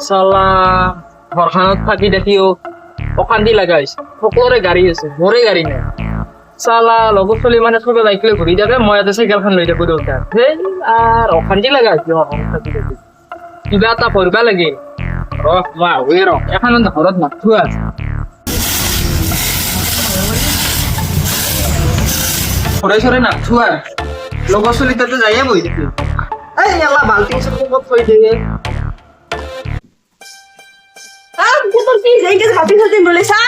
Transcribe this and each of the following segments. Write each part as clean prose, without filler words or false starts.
চালা ঘৰখনত থাকি দেখিও অশান্তি লগা হৈছে। সকলোৰে গাড়ী আছে, মোৰে গাড়ী নাই। চালা লগৰ ছোৱালী মানে চবে বাইক লৈ ঘূৰি থাকে, মই ইয়াতে চাইকেলখন লৈ থাকো দেউতাৰ। সেই আৰু অশান্তি লগা হৈছে ঘৰখনত থাকি দেখি। কিবা এটা কৰিবা লাগে। মই আহোৱে এখন ঘৰত নাথো আছে। সৰে সৰে নাথো আৰু লগৰ ছোৱালী তাতে যায়ে বহি থাকে। এই এলা বাল্টিং চব থৈ দিয়ে। তোর কি এই যে ভাবি সাথে বলেছা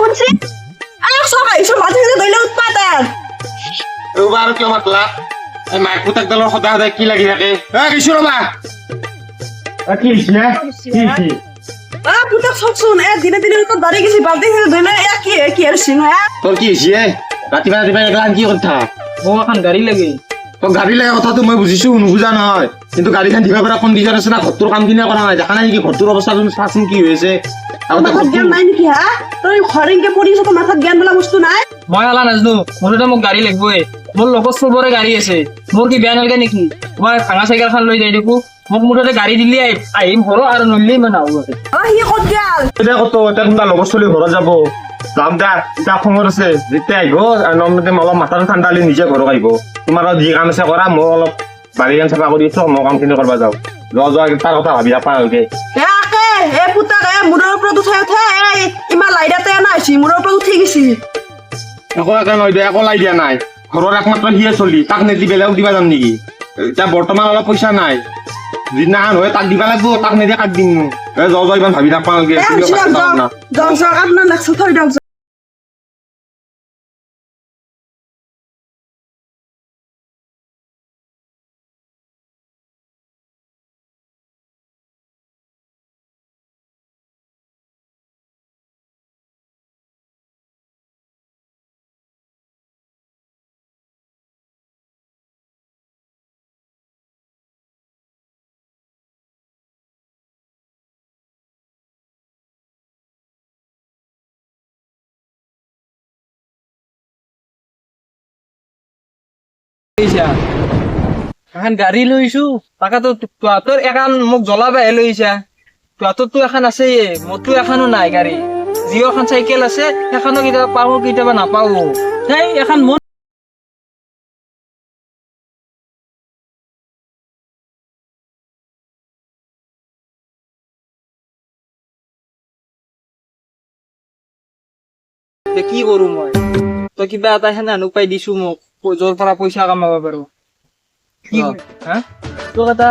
হচ্ছে সবাই সব মাঝে মাঝে দইলে উৎপাদন এবার কিয় মাতলা এই মাইক পুতাক দলৰ সদায় সদায় কি লাগি থাকে কিছু ৰবা কি হৈছে কি পুতক চকচোন দিনে দিনে তো দাঁড়িয়ে গেছি বাল্টিং সাথে দইলে কি আর সিন তোৰ কি হৈছে ৰাতিপুৱা ৰাতিপুৱা এগলান কি কথা মোক এখন গাড়ী লাগে। তোক গাড়ী লাগে কথাটো মই বুজিছো নুবুজা নহয়, কিন্তু গাড়ীখন দিবা পৰা কণ্ডিশ্যন আছে না, ঘৰটোৰ কামখিনি কৰা নাই, দেখা নাই নেকি ঘৰটোৰ অৱস্থা চাচোন কি হৈছে। মাথাত জ্ঞান নাই নেকি তই ঘরেঙ্গে পড়িছ তো মাথাত জ্ঞান বলা বস্তু নাই। মই আলা নাজনো, মোৰতো মোক গাড়ী লাগবই। মোৰ লগত চবৰে গাড়ী আছে, মোৰ কি বেয়া নালাগে নেকি? মই ভাঙা চাইকেলখন লৈ যাই দেখো, মোক মুঠতে গাড়ী দিলে আহিম ঘৰ আৰু নলিলে মই নাহো। সি ক'ত গেল এতিয়া কত এতিয়া কোনোবা লগৰ ছোৱালী ঘৰত যাব যাম দা এতিয়া খবৰ আছে যেতিয়া আহিব নমতে অলপ মাথাটো ঠাণ্ডা হ'লে নিজে ঘৰত আহিব। তোমাৰ যি কাম আছে কৰা, মই অলপ বাৰী গান চাফা কৰি আছো, মই কামখিনি কৰিব যাওঁ। যোৱা তাৰ কথা ভাবি নাপাওঁ ভালকে। পুতাক মূৰৰ ওপৰত উঠাই উঠাই ইমান লাইটাতে নাইছি মূৰৰ ওপৰত উঠি গেছি। একো একে নহয় দে, একো লাই দিয়া নাই। ঘৰৰ একমাত্ৰ সিয়ে চলি, তাক নেদি বেলেগক দিবা যাম নেকি? এতিয়া বৰ্তমান অলপ পইচা নাই, যিদিনাখন হয় তাক দিবা লাগব, তাক নেদে কাক দিম যোৱা ইমান ভাবি নাপাওঁ ভালকে। আপনাৰ নাকশো থই দাও এখন গাড়ী লৈছো, তাকেতো তোৰ এখন মোক জ্বলাবাহে লৈছা। তোৰতো এখন আছে, মোৰতো এখনো নাই গাড়ী। যিও এখন চাইকেল আছে সেইখনো কেতিয়াবা পাও কেতিয়াবা নাপাও। সেই এখন মোৰ কি কৰো মই? তই কিবা এটা সেনে উপায় দিছো মোক, যৰ পৰা পইচা কামাব পাৰো। তোক এটা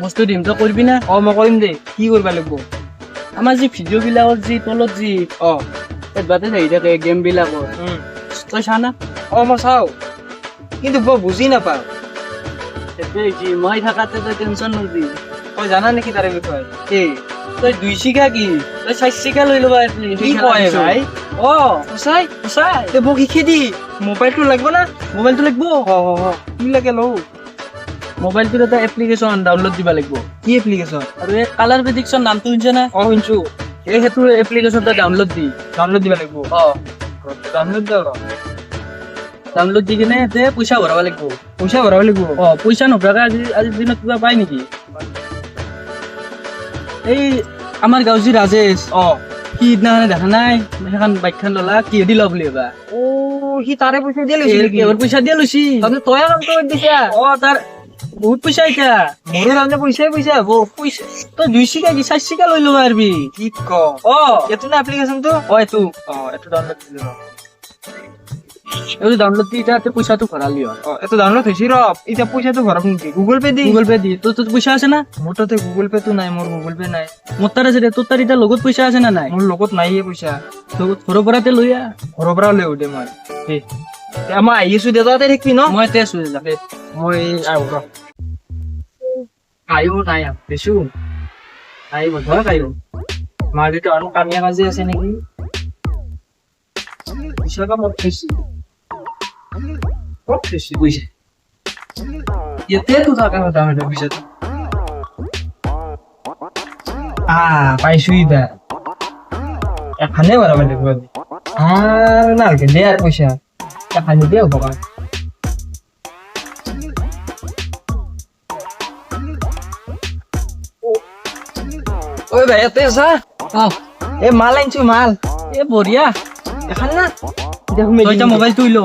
বস্তু দিম, তই কৰিবি না? মই কৰিম দে। কি কৰিব লাগিব? আমাৰ যি ভিডিঅ' বিলাকত যি তলত যি এডভাৰটাইজ আহি থাকে গেম বিলাকৰ, তই চা না? মই চাও, কিন্তু বৰ বুজি নাপাও। সেইটোৱে যি মই থাকাতে তই টেনচন নলবি। তই জানা নেকি তাৰে বিষয়ে? তই 2 চিকা কি তই 4 চিকা লৈ ল'বা। কি কয় ভাই? সঁচাই সঁচাই মোক শিকি দি। মোবাইলটো লাগব না? মোবাইলটো লাগিব। কি লাগে লওঁ? মোবাইলটোত এটা এপ্লিকেশ্যন ডাউনলোড দিব লাগিব। কি এপ্লিকেশ্যন? আৰু এই কালাৰ প্ৰেডিকশ্যন নামটো শুনিছা না? শুনছো। সেইটো এপ্লিকেশ্যনটা ডাউনলোড দিব লাগিব। ডাউনলোড দি কিনে পইচা ভৰাব লাগিব। পইচা ভৰাব লাগিব? পইচা নভৰাকে আজিৰ দিনত কিবা পায় নেকি? এই আমাৰ গাঁও যি ৰাজেশ সি সিদিনাখনে দেখা নাই সেইখন বাইকখন ললা, কিহেদি লওঁ বুলি ভাবা? সি তাৰে পইচা দিয়ে লৈছে নেকি? এবাৰ পইচা দিয়ে লৈছি। তাৰমানে তই কামটো কৰি দিছা? তাৰ বহুত পইচা এতিয়া। মোৰো তাৰমানে পইচা হব। তই 2 চিকা কি 4 চিকা লৈ ল'ব পাৰিবি। কি ক? এইটো না এপ্লিকেশ্যনটো? এইটো এইটো ডাউনলোড দিলো। এইটো ডাউনলোড দি এতিয়া পইচাটো ভৰালি হয়। এইটো ডাউনলোড হৈছে এতিয়া পইচাটো ভৰাম নেকি? গুগল পে' দি? গুগল পে' দি। তোৰ পইচা আছে না? মোৰ তাতে গুগল পে'টো নাই, মোৰ গুগল পে' নাই। মোৰ তাৰ আছে দে। তোৰ তাৰ এতিয়া লগত পইচা আছে না নাই? মোৰ লগত নাইয়ে পইচা। ঘৰৰ পৰাতে লৈ আহ। ঘৰৰ পৰা লৈ দে মই। মই আহি আছো দে, তই থাকিবি ন? মই ইয়াতে আছো দে। মই আহো ৰ। আহিব নাই দেছো আহিব ধৰক আহিব। মাৰ দেউতা আৰু কামিয়া কাজি আছে নেকি? পইচা কামত থৈছি ক'ত থৈছি পইচা? ইয়াতেতো থকা কথা হয়তো পইচাটো। পাইছো এতিয়া। এখানে ভৰাব লাগিব নালগে দে আৰু পইচা এখানে দে হ'ব কাৰণ। ঐ ভাই ইয়াতে আছা এ মাল আনছো মাল এ বঢ়িয়া এখন না তই এতিয়া মোবাইলটো ল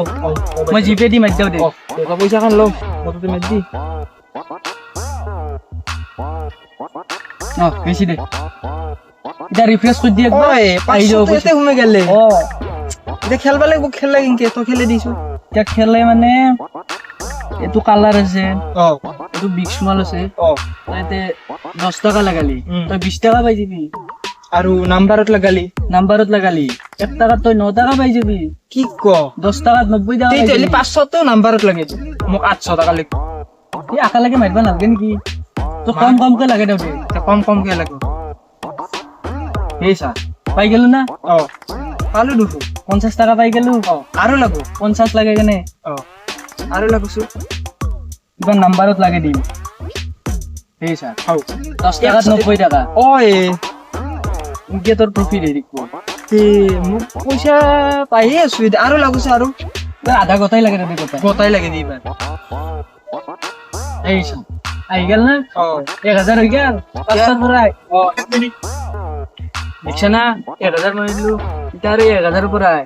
মই জিপে দি মাৰি দিওঁ দে টকা পইচা খান লো মতো মেদ দি বেছি দে এতিয়া ৰিফ্ৰেছ কৰি দি একবাৰ আহি যাব এতে ঘুমে গেলে অ এতিয়া খেলবা লাগিব খেললা কিনকে তো খেলে দিছো এতিয়া খেলে মানে এইটো কালাৰ আছে অ এইটো বিগ স্মল আছে অ তই এতে 10 টকা লাগালি উম। তই 20 টকা পাই যাবি আৰু নাম্বাৰত লাগালি নাম্বাৰত লাগালি 1 টকাত তই 9 টকা পাই যাবি কি ক 10 টকাত 90 টকা পাই তেতিয়াহ'লে যাবি 500 তো নাম্বাৰত লাগে মোক 800 টকা লাগিব এই আকালৈকে মাৰিব নালাগে নেকি তই কম কমকে লাগে দে কম কমকে লাগিব এই চা পাই গেলো না অ পালো দুখো 50 টকা পাই গেলো আৰু লাগো 50 লাগে কেনে অ আৰু লাগছো কিবা নাম্বাৰত লাগে দিম এই চা খাও 10 টকাত 90 টকা অই ইনকে তোৰ প্ৰফিট হেৰি কো তে মোক পইচা পাইয়ে আছো আৰু লাগছে আৰু আধা গতাই লাগে দে গতাই গতাই লাগে দি এইবাৰ এই চা আহি গেল না অ 1000 হৈ গেল পাঁচটাৰ পৰাই অ দেখছ না 1000 মাৰিলো এতিয়া আৰু 1000 পৰাই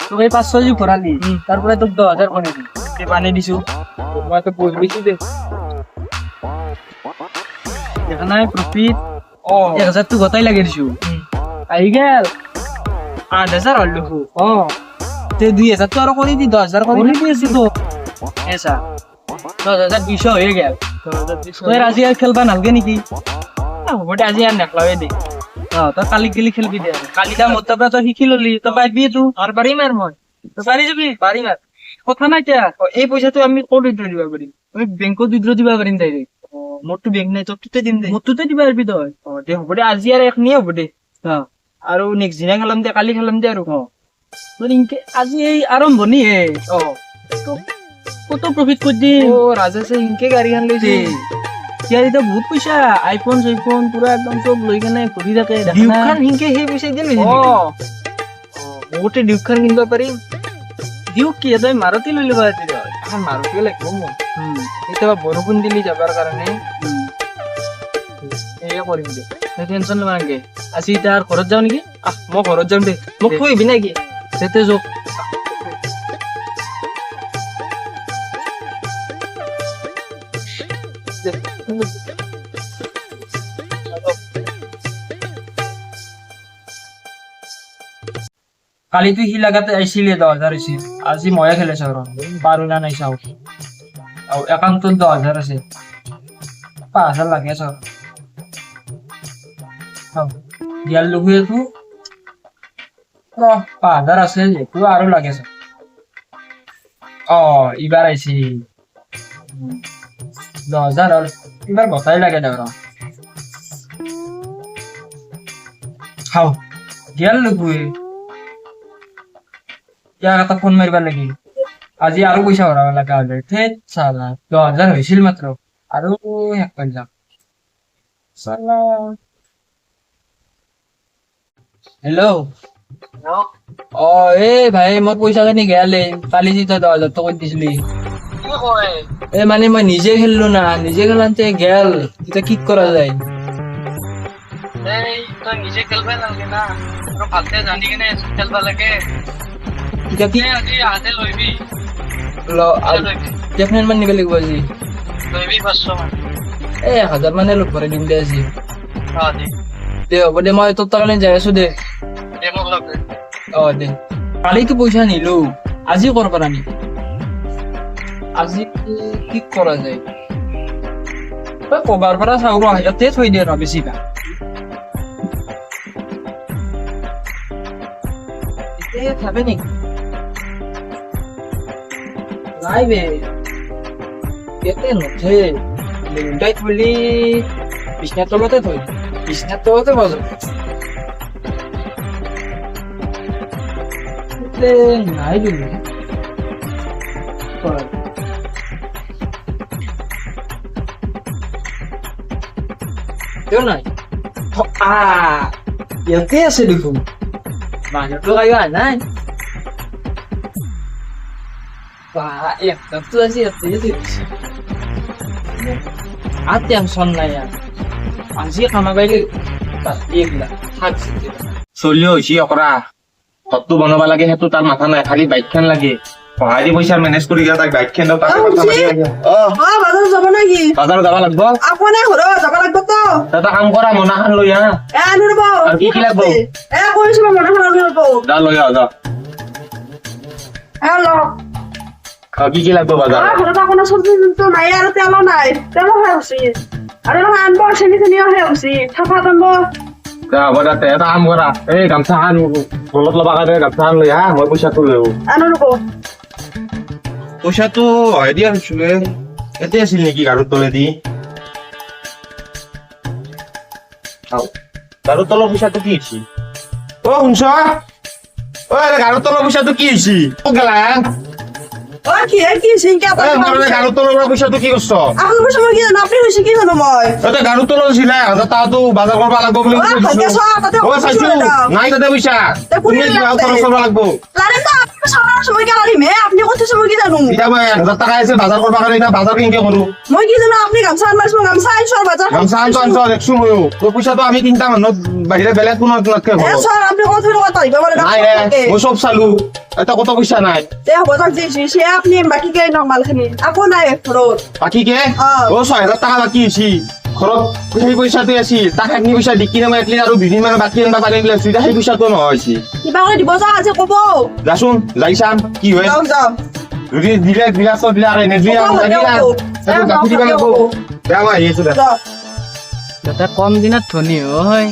তোক এই 500 যি ভৰালি তাৰ পৰাই তোক 10000 কৰি দিম তে পানী দিছো মই তো বুঝবিছি দে দেখা নাই প্ৰফিট অ 1000 তো গতাই লাগে দিছো আহি গেল 8000 হল দুখো অ তে 2000 তো আৰু কৰি দি 10000 কৰি কৰি দি আছি তো এসা 10200 হৈ গেল তই আজি আৰু খেলবা নালগে নেকি হ'ব দে আজি আৰু নেখলাৱে দে তই কালি গেলি খেলবি দে কালি দা মোৰ পৰা তই শিকি ললি তই পাইবি তো আৰু পাৰিম আৰু মই তই পাৰি যাবি পাৰিম আৰু কথা নাই এতিয়া এই পইচাটো আমি ক'ত উইথড্ৰ দিব পাৰিম আমি বেংকত উইথড্ৰ দিবা পাৰিম ডাইৰেক্ট মোৰতো বেংক নাই তোকটোতে দিম দে মোৰটোতে দিবা পাৰিবি তই অ দে হ'ব দে আজি আৰু এখনি হ'ব দে আৰু নেক্সট দিনা খেলাম দে কালি খেলাম দে আৰু তোৰ ইনকে আজি এই আৰম্ভণি হে অ কত প্ৰফিট কৰি দি অ ৰাজেশে ইনকে গাড়ীখন লৈছে ইয়াৰ এতিয়া বহুত পইচা আইফোন চাইফোন পুৰা একদম চব লৈ কেনে ঘূৰি থাকে দেখা ডিউকখন নাই হিংকে সেই পইচা দিয়ে লৈছে অ বহুতে ডিউকখন কিনিব পাৰিম দিও কি তই মাৰুতি লৈ ল'বা এতিয়া এখন মাৰুতিও লাগিব মোক কেতিয়াবা বৰষুণ দিলি যাবৰ কাৰণে এয়ে কৰিম দে তই টেনচন ল'বা নালাগে আজি এতিয়া আৰু ঘৰত যাওঁ নেকি মই ঘৰত যাম দে মোক থৈ আহিবি নেকি তেতে যাওক কালি তুই সি লাগাতে আইছিলে 10000 হৈছে আজি ময়ে খেলিছো আৰু পাৰো না নাই চাও আৰু একাউণ্টত 10000 আছে 5000 লাগে চাও দিয়াল লগুয়ে তো 5000 আছে যেটো আৰু লাগে চাও ইবাৰ আইছি 10000 আৰু ইবাৰ গতাই লাগে দাও খাও দিয়াল লগুয়ে ইয়াক এটা ফোন মাৰিবা লাগি আজি আৰু পইচা ভৰাব লগা হ'লে থেত চালা 10000 হৈছিল মাত্ৰ আৰু এক পাই যাম চালা হেল্ল' এই ভাই মই পইচা খিনি গেলে কালি যি তই 10000 টকা দিছিলি এই মানে মই নিজে খেলিলো না নিজে খেলান্তে গেল এতিয়া কি কৰা যায় তই নিজে খেলবাই নালাগে না ভালকে জানি কিনে খেলবা লাগে এতিয়া কি আজি হাতে লইবি কেফনেন মান নিব লাগিব আজি লইবি 500 মান 1000 মানে লগ ভৰাই দিম দে আজি দে হ'ব দে মই তোৰ তালৈ যাই আছো দে মোক লগ দে কালিতো পইচা নিলো আজি কৰবা নি আজি কি কৰা যায় তই কবাৰ পৰা চাওঁ ৰ ইয়াতে থৈ দে ৰ বেছি কা এতিয়া খাবে নেকি নাই বে ইয়াতে নুঠে লিংটাই থলি বিছনাৰ তলতে থৈ বিছনাৰ তলতে বাজো নাই দিলো নাই ইয়াতে আছে দেখোন বাহিৰতো কাইও আহা নাই একটাতো আছে ইয়াতে আৰ টেনশন নাই আৰ আজি খানা পাইলে এইগিলা শাক চব্জি চলি হৈছি অকৰা ঘৰটো বনাব লাগে সেইটো তাৰ মাথা নাই খালি বাইকখন লাগে সহায় পইচা মেনেজ কৰি দিয়া তাক বাইকখন দিওঁ তাক মাথা মাৰি আহে। বাজাৰত যাব নেকি বাজাৰ যাব লাগব আপুনি ঘৰত যাব লাগিব তো এটা কাম কৰা মোনাখন লৈ আহ আনি ৰ'ব আৰু কি কি লাগব? কৈছো মই মনে আনি ৰ'ব যা লৈ আহ যা লওক কি কি লাগব বাজাৰ ঘৰত আপোনাৰ চব্জি নাই আৰু তেলো নাই তেলো শেষ হৈছে আৰু নহয় আনব চেনিও শেষ হৈছে চাফাত আনব যা হ'ব দে এটা কাম কৰা এই গামছাখন গলত ল'বা কাৰণে গামছাখন লৈ আহ মই পইচাটো লৈ আহোঁ আনো ৰ'ব পইচাটো হয় দিয়া হৈছিলে এতে আছিল নেকি গাৰুৰ তলেদি গাৰুৰ তলৰ পইচাটো কি হৈছে অ শুনছ ঐ গাৰুৰ তলৰ পইচাটো কি হৈছে ক'ত গেলা কি চিন্তা গাৰুৰ তলৰ পৰা পইচাটো কি কৰিছ আপোনাৰ পইচা মই কি জানো আপুনি হৈছে কি জানো মই তই গাৰুৰ তলৰ আছিলে তাতো বাজাৰ কৰিব লাগব বুলি ভালকে চোৱা তাতে অ চাইছো নাই তাতে পইচা তুমি কিবা খৰচ কৰিব লাগব লাৰে তো আপুনি চাবৰ সময় কি লাৰিম হে আপুনি কথা সময় কি জানো এতিয়া মই 1000 টকা আছে বাজাৰ কৰিব কাৰণে এতিয়া বাজাৰ কেনেকে কৰো মই কি জানো আপুনি গামছা আনবাৰ গামছা আনিছো বাজাৰ গামছা আনছ দেখছো ময়ো তোৰ পইচাটো আমি তিনিটা মানুহ বাহিৰে বেলেগ কোনো নাতকে এ ছাৰ আপুনি কথা আহিব পাৰে নাই মই চব চালো এটা কত পইচা নাই তে হ'ব তাক দিছি আপনি বাকি কে নরমাল খানি আপো নাই ঘৰত বাকী কে অ 6000 টকা বাকী আছে ঘৰত সেই পইচাটো আছিল তাক একনি পইচা দি কিনে মই একলি আৰু দুদিন মান বাকী আনবা পাৰিম লৈছো সেই পইচাটো নহয়ছি কিবা কৰি দিব যা আজি ক'ব যাচোন যাই চাম কি হয় যাও যাও যদি দিলে বিলাস দিলে আৰু এনে মই আহি আছো দে যাও দাদা কম দিনত ধনী হয়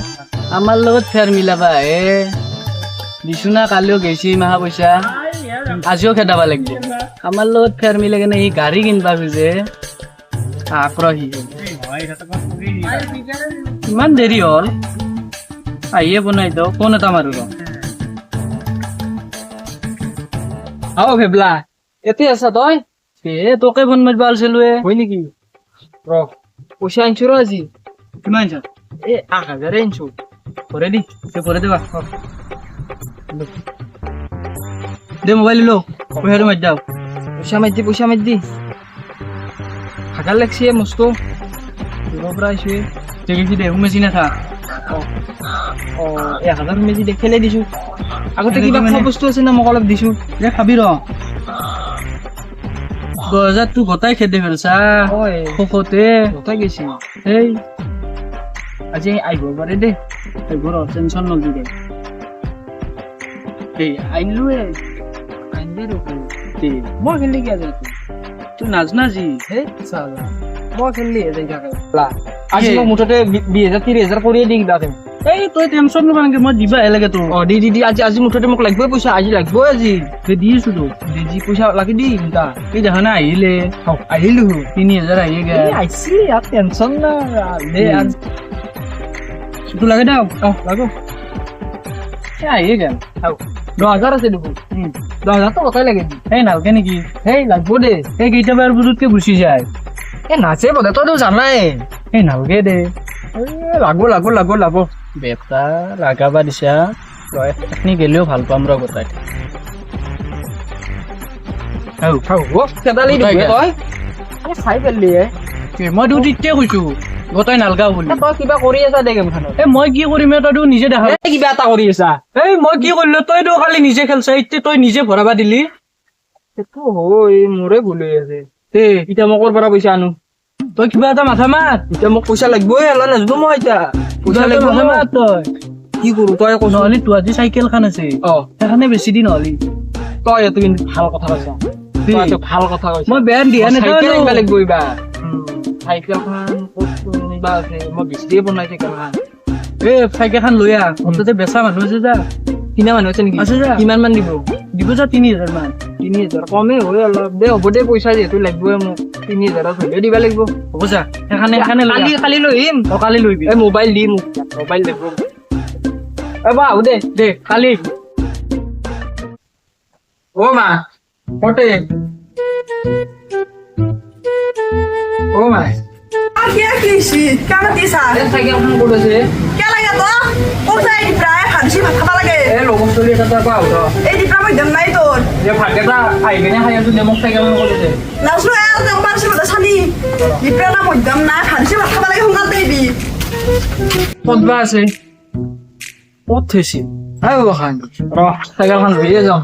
আমাৰ লগত ফেৰ মিলাবা হে দিছো না কালিও গেছি মাহা পইচা আজিও খেদাবা লাগিব আমাৰ লগত ফেৰ মিলে কেনে সি গাড়ী কিনবা খুজে আগ্ৰহী ইমান দেৰি হ'ল আহিয়ে বনাই দিওঁ ফোন এটা মাৰো ৰ আও ভেবলা এতে আছা তই তোকে ফোন মাৰিব আলছিলো হয় নেকি ৰ পইচা আনছো ৰ আজি কিমান যা 1000 আনছো করে দি করে দেবা দে মোবাইল লো পয়সা মার যাও পইচা মার দি হাগার লাগছে মস্ত প্রাইছে দেখি দে মেশিন না ও 1000 মেজি দেখেলে দিছো আগতে কিবা খোৱা বস্তু আছে না মোক অলপ দিছো দে খাবি র 2000 তুই গোটাই খেদে ফেলছা খোখতে গোটাই গেছি এই আজি আইব পারে দে এইবোৰ টেনশন নলবি দে এই আইনলো আনবে রকম দে মই খেলি কি আছে তুই নাজনা জি হে সালা মই খেললি এজাই থাকে আজি মই মুঠতে 20000 30000 কৰিয়ে দি কিবা দেম এই তই টেনশন নকৰা নাকি মই দিবা লাগে তো অ দি আজি মুঠতে মোক লাগবই পইচা আজি লাগবই আজি তে দিছো তো দি পইচা লাগি দি তা এই দেখা না আহিলে আহিলো 3000 আহি গে আইছি আর টেনশন না দে আজ তুই লাগে দাও লাগো আহি গে 10000 আছে দেখো 10000 তো কতই লাগে এই নালকে নেকি এই লাগবো দে এই কেইটাবার বুজুতকে গুচি যায় এ নাচে বদে তই তো জানাই এই নালকে দে লাগবো বেটা লাগাবা দিছা আপনি গেলেও ভাল পাম ৰ গোটাই খাও কেদালি দিবি তই আরে খাই পেললি মই তো তিতে কৈছো গোটাই নালগাও বুলি তই কিবা কৰি আছা দে গেমখনত এ মই কি কৰিম তইতো নিজে দেখা কিবা এটা কৰি আছা এই মই কি কৰিলো তইতো খালি নিজে খেলছা এতিয়া তই নিজে ভৰাবা দিলি সেইটো হয় মোৰে ভুল হৈ আছে এতিয়া মই ক'ৰ পৰা পইচা আনো তই কিবা এটা মাথা মাৰ এতিয়া মোক পইচা লাগবই এলা নাজনো মই এতিয়া পইচা তই লাগিব মাথা মাৰ তই কি কৰো তই কৈছ নহ'লে তোৰ আজি চাইকেল খান আছে সেইখানে বেছি দিন নহ'লি তই এইটো কিন্তু ভাল কথা কৈছা ভাল কথা কৈছা মই বেয়া দিয়া নাই চাইকেল আনিব লাগিব এইবাৰ চাইকেলখন ক'ত নিবা আছে মই বেছিয়ে বনাই চাইকেলখন এ চাইকেল খান লৈ আহ অন্ততে বেচা মানুহ আছে যা কিনা মানুহ আছে নেকি আছে যা কিমান মান দিব দিব যা 3000 মান 3000 কমে হয় অলপ দে হ'ব দে পইচা যিহেতু লাগবই মোক 3000 হ'লে দিবা লাগিব হ'ব যা সেইখানে কালি লৈ আহিম কালি লৈবি এই মোবাইল দি মোক মোবাইল লাগিব এবা আহো দে কালি ও মা কটে ও মা কি কেমন দিছা চাইকেলখন ক'ত আছে কে লাগে তো কোথায় এই প্রায় খানছি ভাত খাবা লাগে এই লগৰ ছোৱালী এটা পৰা আহো ৰ এই দিপ্ৰা মই দম নাই তোৰ যে ভাতকেইটা আহি কিনে খাই আছো দে মোক চাইকেলখন ক'ত আছে লাজনো এ দম পাৰছি বদা চানি দিপ্ৰা না মই দম নাই খানছি ভাত খাবা লাগে সোনকালে দেবি ক'তবা আছে ক'ত থৈছে খান ৰ চাইকেলখন ধৰিয়ে যাওঁ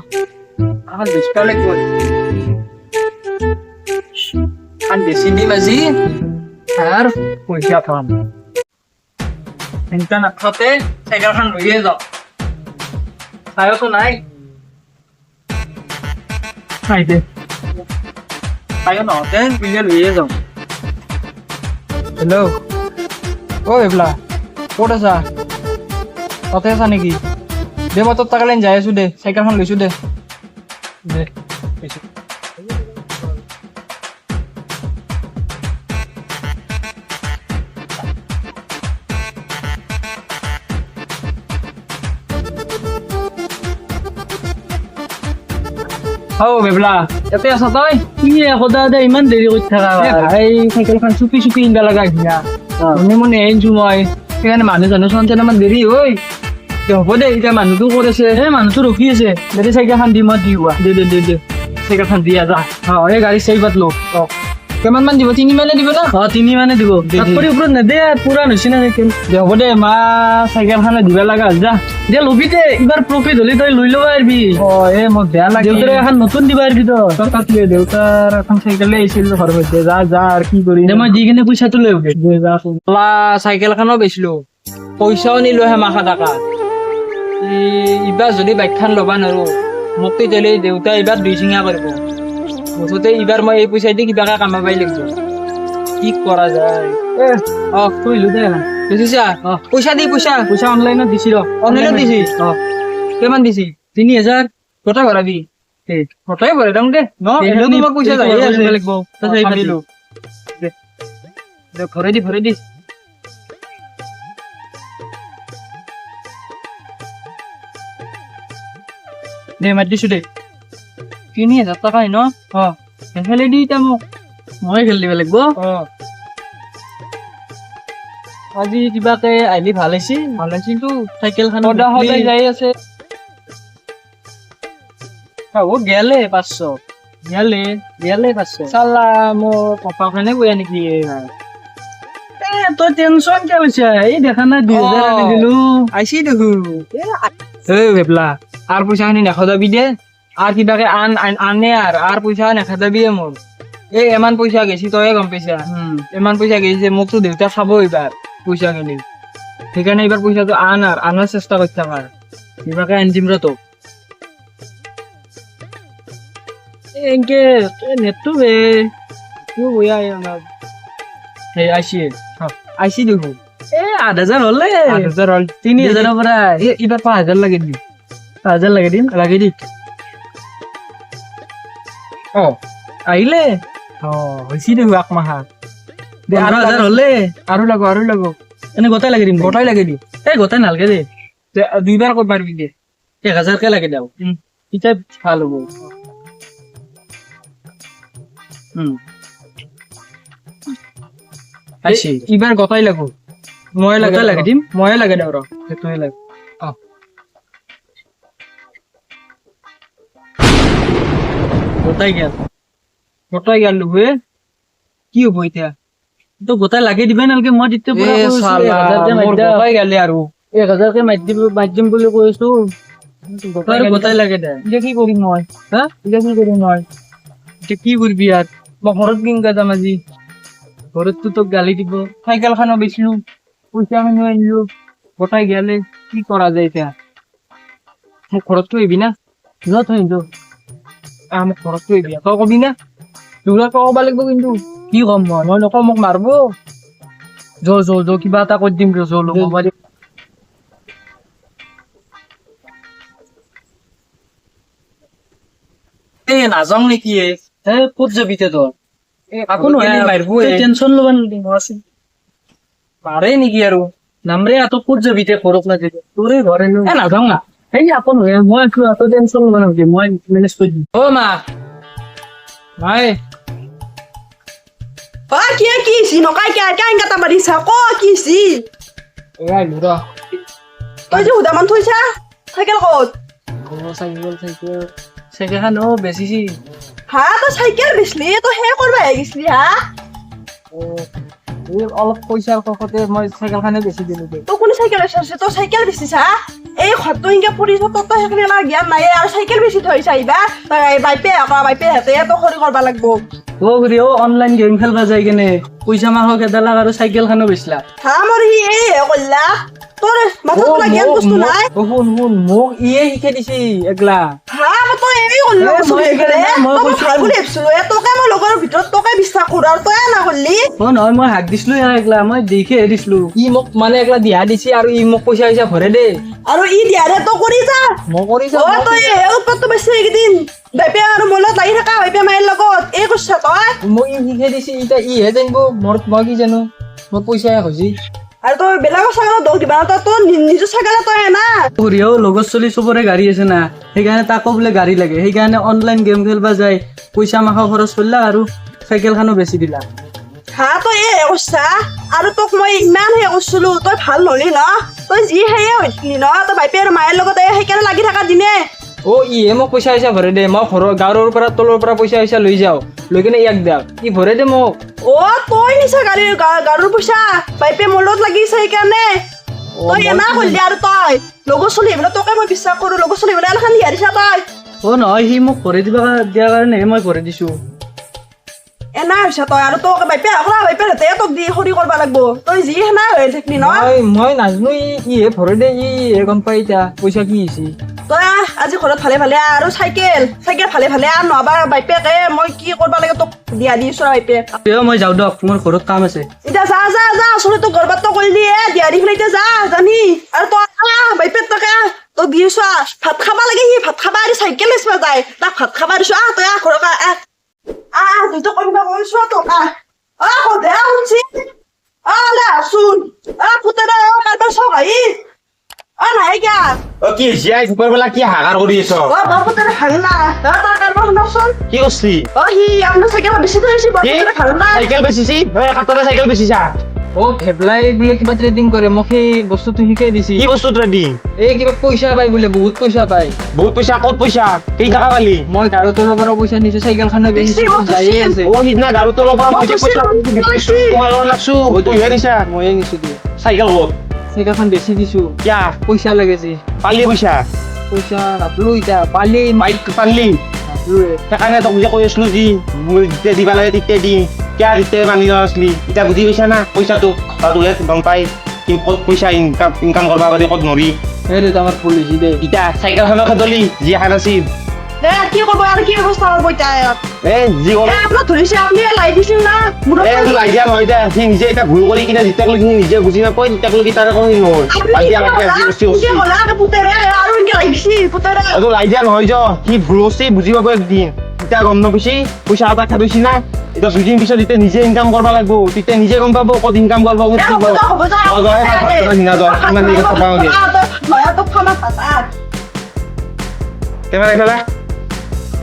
এখন বেচিব লাগিব এখন বেছি দিম আজি আৰু পইচা পাম চিন্তা নাথাকোঁতে চাইকেলখন ধৰিয়ে যাওঁ চাইতো নাই নাই দে চাইও নহওঁতে পিনে লৈয়ে যাওঁ হেল্ল' অ' এইবিলাক ক'ত আছা তাতে আছা নেকি দে মই তোৰ তাকালে যাই আছো দে চাইকেলখন লৈছো দে দে লৈছো বেবলা ইয়াতে আছা তই কি সদায় ইমান দেৰি কৰি থাকা ভাই চাইকেলখন চুপি চুপি ইনবা লগা ধুনীয়া মনে মনে আহিছো মই সেইকাৰণে মানুহ জানো চোন ইমান দেৰি ঐ হ'ব দে এতিয়া মানুহটো ক'ত আছে মানুহটো ৰখি আছে দে চাইকেলখন দি মই দিওঁ দে চাইকেলখন দিয়া যা এই গাড়ী চাইবাত লো কিমান মান দিব 3 মানে দিব না 3 মানে দিব তাতকৈ ওপৰত নেদে পুৰা হৈছে না চাইকেল দে হ'ব দে মা চাইকেলখন দিবা লগা যা দে লবি দে এইবাৰ প্ৰফিট হ'লে তই লৈ ল'ব পাৰিবি মোক বেয়া লাগে দেউতাৰ এখন নতুন দিবা পাৰিবি তই তাত দেউতাৰ এখন চাইকেলে আহিছিল ঘৰ মধ্যে যা যা আৰু কি কৰি মই দি কিনে পইচাটো লৈ চাইকেলখনো বেচিলো পইচাও নিলো হে মাখা টকা এইবাৰ যদি বাইকখন ল'বা নোৱাৰো মোক তেতিয়াহ'লে দেউতাই এইবাৰ 2 চিঙা কৰিব মুঠতে এইবাৰ মই এই পইচা দি কিবাকে কামাবই লাগিব কি কৰা যায় কৰিলো দে বুজিছা পইচা পইচা অনলাইনত দিছি অনলাইনত দিছি কিমান দিছি 3000 গোটাই ভৰাবি গোটাই ভৰাই দাম দে তোমাক পইচা যাই লাগিব ভৰাই দি দে মাত দিছো দে 3000 টকাই ন খেলি দি এতিয়া মোক মই খেলি দিব লাগিব আজি কিবাকে আহিলি ভাল হৈছিল তো চাইকেলখন সদায় যাই আছে গেলে 500 গেলে 500 চালা মোৰ কপালখনে বেয়া নেকি তই টেনচন কিয় লৈছা এই দেখা নাই 2000 আনি দিলো আইছি দেখো বেবলা আর পয়সা খিনি নেখদাবি দে আর কিবাকে আনে আর পয়সা নেখদাবি দে মোৰ এই এমান পয়সা গেছি তই গম পাইছা এমান পয়সা গেছে মোকতো দেউতা চাব এইবাৰ পয়সা খিনি সেইকাৰণে এইবাৰ পয়সাটো আনাৰ চেষ্টা কৰি থাক কিবাকে আনি দিম ৰ তোক এনকে নেটটো বয়া আইছি দেখো 8,000 হলে 8,000 হল 3,000 পৰা এইবাৰ 5,000 লাগে দিম 5,000 লাগে দিম আহিলে হৈছি দেখো একমাহা 8,000 হলে আৰু লাগো এনে গোটাই লাগে দিম এই গোটাই নালগে দে দুইবাৰ কৰিব পাৰিবি দে 1,000 কে লাগে দাও এতিয়া ভাল হ'ব আইছি এইবাৰ গোটাই লাগো মই লাগে দিম মই লাগে দাও ৰ সেইটোৱে লাগে গোটাই গেল হে কি হব এতিয়া তো গোটাই লাগে দিবা নালগে মই তেতিয়া পুৰা গোটাই গেলে আৰু 1,000 কে মাধ্যম বুলি কৈছো গোটাই লাগে দে এতিয়া কি কৰিম মই এতিয়া কি কৰিবি ইয়াত মই ঘৰত কিনকা যাম আজি ঘৰততো তোক গালি দিব চাইকেলখনো বেচিলো পইচা খিনিও আনিলো গোটাই গেলে কি কৰা যায় এতিয়া মোক ঘৰততো আহিবি না যত হৈ মোক ঘৰততো আহিবি তই কবি না তোৰা ক'ব লাগিব কিন্তু কি কম মই নকওঁ মোক মাৰব জ কিবা এটা কৰি দিম নাযাওঁ নেকি ক'ত যাবি তোৰ আকৌ মাৰিব টেনচন ল'ব মাৰে নেকি আৰু নামৰে আতো ক'ত যাবি ঘৰত লাগে তোৰে ঘৰে নাযাওঁ না এই আকৌ নহয় মই টেনচন ল'ব নালাগে মই মেনেজ কৰি দিম মা নাই কি নকাই কেন কাটা মাৰিছা কি তই যে সুদামান থৈছা চাইকেল ক'ত চাইকেলখন বেচিছি তই চাইকেল বেচলি তই হে কৰিব আহিছিলি এই অলপ পইচাৰ কখতে মই চাইকেলখনে বেছি দিলো দে তো কোনে চাইকেল আছে তো চাইকেল বেচিছা এই ঘৰটো ইনকে পৰিছ তো সেইখিনি আমাৰ জ্ঞান নাই আৰু চাইকেল বেচি থৈছা ইবা তই বাইপে হাতে তো খৰি কৰবা লাগব অ ঘূৰি অনলাইন গেম খেলবা যাই কেনে পইচা মাহক এডালাক আৰু চাইকেলখনো বেচলা হা মোৰ হি এই কল্লা তোৰ মাথাত জ্ঞান বস্তু নাই শুন মোক ইয়ে শিকাই দিছি একলা হা তো এই কল্লা মই মই কৈছো। ভাল বুলি ভাবছিলো তোকে মই লগৰ ভিতৰত তোকে বিশ্বাস কৰো আৰু তই না কৰলি অ নহয় মই হাক দিছিলো ইয়াৰ একলা মই দেখিহে দিছিলো ই মোক মানে একলা দিহা দিছি আৰু ই মোক পইচা পইচা ভৰে দে আৰু ই দিয়াৰে তো কৰি যা মই কৰি অ তই এই উৎপাতটো বেছি এইকেইদিন বাইপে আৰু মলত লাগি থাকা বাইপে মায়ের লগত এই কৈছা তই মোক ই শিকাই দিছি এতিয়া ইহে জানিব মই কি জানো মোৰ পইচা হৈছে আৰু তই বেলেগৰ ছাগলত দৌৰ দিবা না তোৰ নিজৰ ছাগলে তই না ঘূৰিও লগৰ চলি চবৰে গাড়ী আছে না সেইকাৰণে তাকো বোলে গাড়ী লাগে সেইকাৰণে অনলাইন গেম খেলবা যায় পইচা মাখা খৰচ কৰিলা আৰু চাইকেলখনো বেছি দিলা হা তই এই কৈছা আৰু তোক মই ইমান হে কৈছিলো তই ভাল নহলি ন তই যি সেয়ে হৈছিলি ন তই বাইপে আৰু মায়েৰ লগত সেইকাৰণে লাগি থাকা দিনে অ ইহে মোক পইচা পইচা ভৰে দে মই ঘৰৰ গাঁৱৰ পৰা তলৰ পৰা পইচা পইচা লৈ যাওঁ লৈ কিনে ইয়াক দিয়ক ই ভৰে দে মোক অ তই নিছা গাড়ীৰ পইচা বাইপে মোৰ লগত লাগিছে সেইকাৰণে তই এনা কৰিলি আৰু তই লগৰ চলি এইবিলাক তোকে মই বিশ্বাস কৰো লগৰ চলি এইবিলাক এখন দিয়াৰ দিছা তই অ নহয় সি মোক ভৰে দিবা দিয়াৰ কাৰণে মই ভৰে দিছো এনা হৈছে তই আৰু তোক বাইপে বাইপে হাতে তোক দি খৰি কৰবা লাগব তই যি সেনা হৈ থাকিলি ন মই নাজানো ইহে ভৰে দে ইহে গম পাই এতিয়া পইচা কি হৈছে তই আজি ঘৰত ভালে ভালে আৰু চাইকেল ভালে ভালে আৰু নহবা বাইপেকে মই কি কৰবা লাগে তোক দিয়া দিছো বাইপে মই যাওঁ দিয়ক মোৰ ঘৰত কাম আছে এতিয়া যা ওচৰত তোক গৰবাত কৰিলি দিয়া দি ফেলে এতিয়া যা জানি আৰু তই বাইপে তোক দিছো ভাত খাবা লাগে সি ভাত খাবা আৰু চাইকেল বেচবা যায় তাক ভাত খাবা দিছো তই ঘৰত দুইটো কৰিবা কৈছো তোক দে শুনছি লে শুন পুতেৰা কাৰবাৰ চগাই নাই কিয়া অ কি জিয়াই দুপৰ বেলা কি হাগাৰ কৰি আছ পুতেৰা ভাল না তাৰ কাৰবাৰ শুনাচোন কি কৰছি সি আপোনাৰ চাইকেল বেছি থৈছে ভাল না চাইকেল বেচিছি কাটৰে চাইকেল বেচিছা অ ভেবলাই বোলে কিবা ট্ৰেডিং কৰে মোক সেই বস্তুটো শিকাই দিছি কি বস্তু ট্ৰেডিং এই কিবা পইচা পাই বোলে বহুত পইচা পাই বহুত পইচা ক'ত পইচা কেই টকা পালি মই গাড়ী তলৰ পৰা পইচা নিছো চাইকেলখনে বেছি যায়ে আছে অ সিদিনা গাড়ী তলৰ পৰা মই পইচা লাগছো তই দিছা ময়ে নিছো দিয়ে চাইকেল ক'ত চাইকেলখন বেছি দিছো কিয়া পইচা লাগেছি পালি পইচা পইচা নাপলো এতিয়া পালি বাইক পালি নাপলোৱে সেইকাৰণে তোক যে কৈ আছিলো যি মই যেতিয়া দিবা লাগে তেতিয়া দিম কিয় তেতিয়া মানি লোৱা নাছিলি এতিয়া বুজি পাইছা না পইচাটো তোহে গম পাই ক'ত পইচা ইনকাম কৰিব পাৰি ক'ত নৰি এই দেউতা আমাৰ পুলিচি দে এতিয়া চাইকেলখনক খেদলি যি এখন আছিল দে কি কৰিব আৰু কি ব্যৱস্থা কৰিব এতিয়া যি ক'ব আপোনাক ধৰিছে আপুনি লাই দিছিল না আইডিয়া নহয় এতিয়া সি নিজে এতিয়া ভুল কৰি কিনে যেতিয়ালৈ সি নিজে বুজি নাপায় তেতিয়ালৈকে তাৰ একো হেৰি নহয় আইডিয়া নহয় য সি ভুল কৰিছে বুজি পাব একদিন এতিয়া গম নাপাইছি পইচা এটা খাইছি না এতিয়া দুদিন পিছত যেতিয়া নিজে ইনকাম কৰিব লাগিব তেতিয়া নিজে গম পাব ক'ত ইনকাম কৰিব কেমেৰা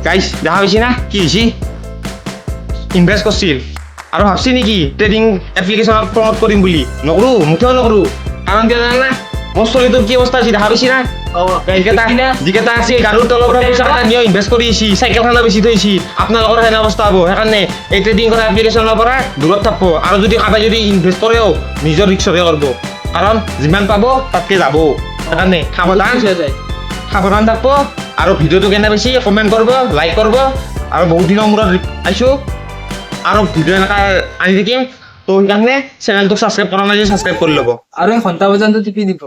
গাইছ দেখা পাইছি না কি হৈছে ইনভেষ্ট কৰিছিল আৰু ভাবছি নেকি ট্ৰেডিং এপ্লিকেশ্যনত প্ৰমোট কৰিম বুলি নকৰোঁ মুঠেও নকৰোঁ কাৰণ কিয় জানা না মোৰ ছোৱালীটোৰ কি অৱস্থা হৈছে দেখা পাইছি না যিকেইটা আছিল গাড়ীৰ তলৰ পৰা পইচা কেইটা নিয়ে ইনভেষ্ট কৰি আহিছি চাইকেলখনো বেছি থৈছি আপোনালোকৰ সেনে অৱস্থা হ'ব সেইকাৰণে এই ট্ৰেডিং কৰা এপ্লিকেশ্যনৰ পৰা দূৰত থাকিব আৰু যদি কাৰোবাই যদি ইনভেষ্ট কৰেও নিজৰ ৰিক্সতে কৰিব কাৰণ যিমান পাব তাতকৈ যাব সেইকাৰণে সাৱধান থাকিব আৰু ভিডিঅ'টো কেনে পাইছি কমেণ্ট কৰিব লাইক কৰিব আৰু বহুত দিনৰ মূৰত আহিছোঁ আৰু ভিডিঅ' এনেকৈ আনি থাকিম তো সেইকাৰণে চেনেলটোক ছাবস্ক্ৰাইব কৰা নাই যদি ছাবস্ক্ৰাইব কৰি ল'ব আৰু এই ঘণ্টা বজানটো টিপি দিব